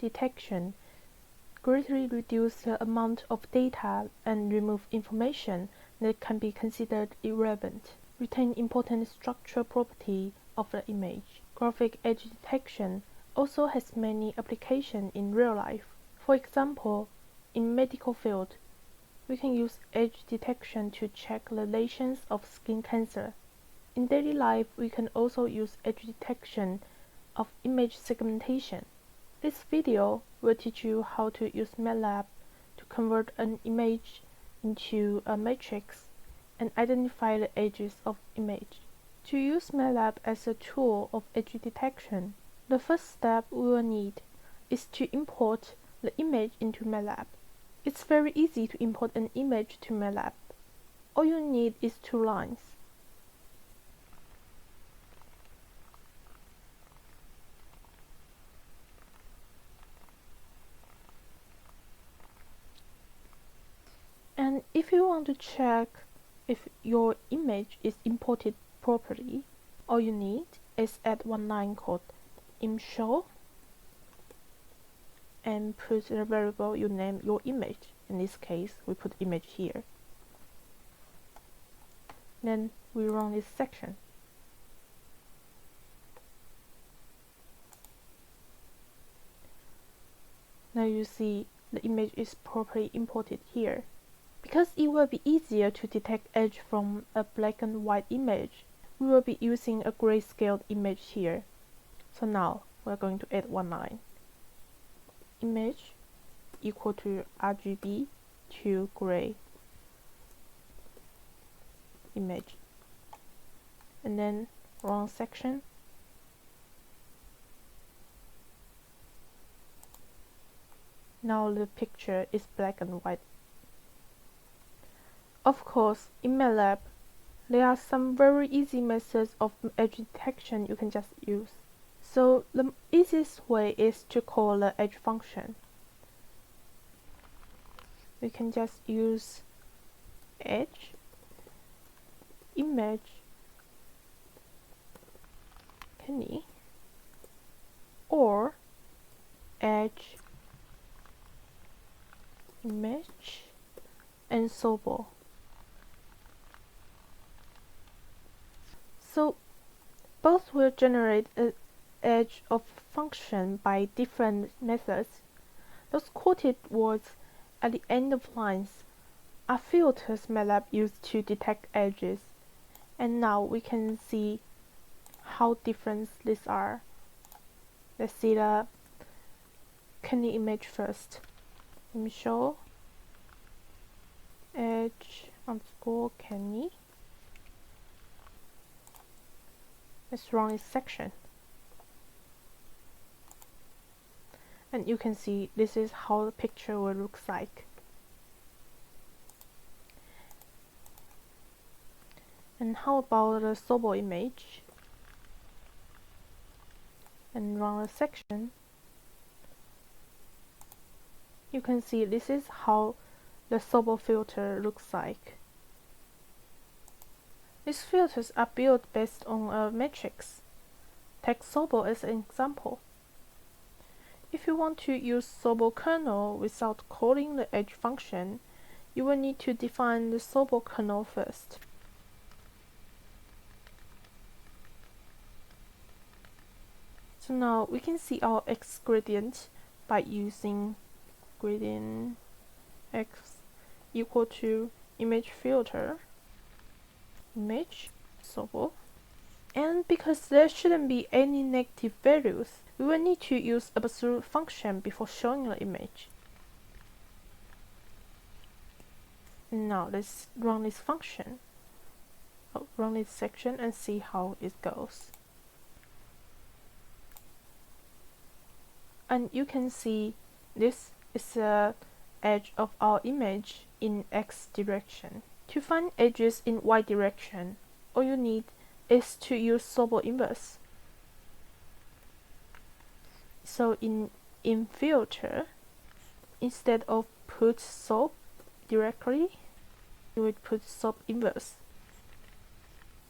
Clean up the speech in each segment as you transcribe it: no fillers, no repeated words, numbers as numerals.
detection greatly reduce the amount of data and remove information that can be considered irrelevant, retain important structural property of the image. Graphic edge detection also has many applications in real life. For example, in medical field, we can use edge detection to check the lesions of skin cancer. In daily life, we can also use edge detection of image segmentation. This video will teach you how to use Matlab to convert an image into a matrix and identify the edges of image. To use Matlab as a tool of edge detection, the first step we will need is to import the image into Matlab. It's very easy to import an image to Matlab. All you need is 2 lines. And if you want to check if your image is imported properly, all you need is add 1 line called imshow and put the variable you name your image. In this case, we put image here. Then we run this section. Now you see the image is properly imported here. Because it will be easier to detect edge from a black and white image, we will be using a grayscale image here. So now we're going to add 1 line. Image equal to RGB to gray image. And then run section. Now the picture is black and white. Of course, in Matlab, there are some very easy methods of edge detection you can just use. So the easiest way is to call the edge function. We can just use edge image Kenny or edge image and Servo. So both will generate an edge of function by different methods. Those quoted words at the end of lines are filters Matlab used to detect edges. And now we can see how different these are. Let's see the Kenny image first. Let me show edge underscore Kenny. Let's run this section. And you can see this is how the picture will look like. And how about the Servo image? And run a section. You can see this is how the Servo filter looks like. These filters are built based on a matrix. Take Servo as an example. If you want to use Servo Kernel without calling the edge function, you will need to define the Servo Kernel first. So now we can see our X gradient by using gradient X equal to image filter image Servo. And because there shouldn't be any negative values, we will need to use absolute function before showing the image. Now let's run this function. Run this section and see how it goes. And you can see this is the edge of our image in X direction. To find edges in Y direction, all you need is to use Servo inverse. So in filter, instead of put SOP directly, you would put SOP inverse.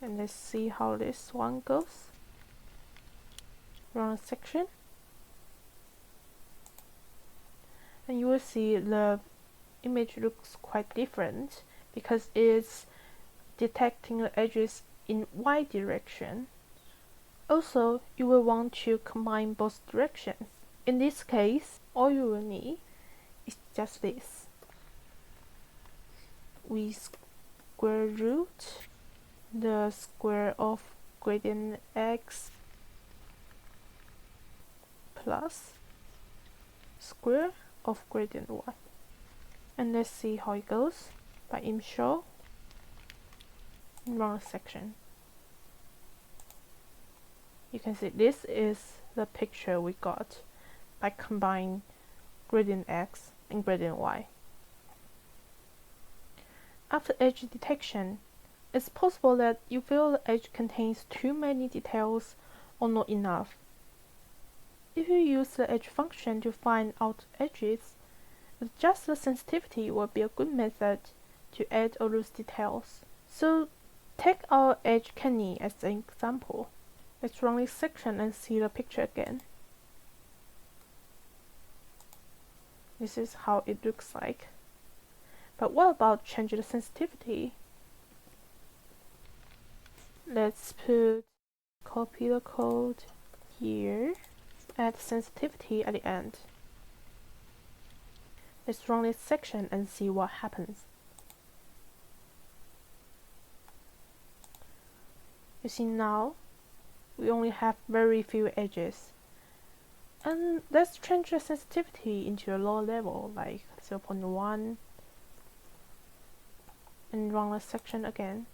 And let's see how this one goes. Run a section. And you will see the image looks quite different because it's detecting the edges in Y direction. Also, you will want to combine both directions. In this case, all you will need is just this. We square root the square of gradient x plus square of gradient y. And let's see how it goes by show and run a section. You can see this is the picture we got by combining gradient x and gradient y. After edge detection, it's possible that you feel the edge contains too many details or not enough. If you use the edge function to find out edges, adjust the sensitivity will be a good method to add all those details. So take our edge kernel as an example. Let's run this section and see the picture again. This is how it looks like. But what about changing the sensitivity? Let's copy the code here, add sensitivity at the end. Let's run this section and see what happens. You see now, we only have very few edges. And let's change the sensitivity into a lower level, like 0.1, and run the section again.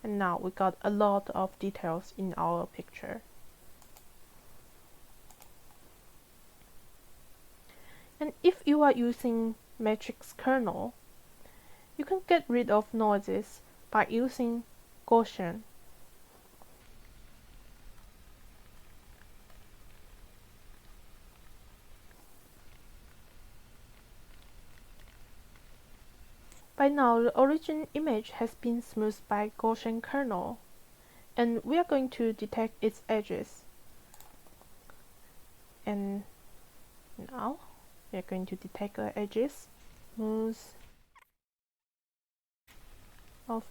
And now we got a lot of details in our picture. And if you are using matrix kernel, you can get rid of noises by using Gaussian. By now, the origin image has been smoothed by Gaussian kernel, and we are going to detect its edges. And now, we are going to detect the edges, smooth of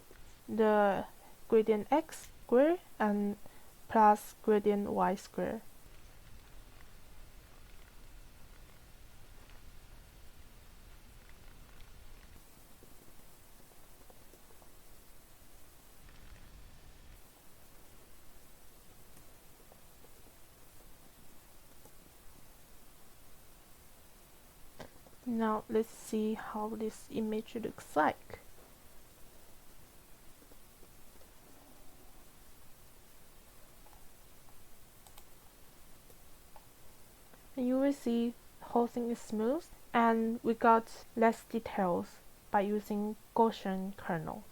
the gradient x square and plus gradient y square. Now let's see how this image looks like. And you will see the whole thing is smooth, and we got less details by using Gaussian kernel.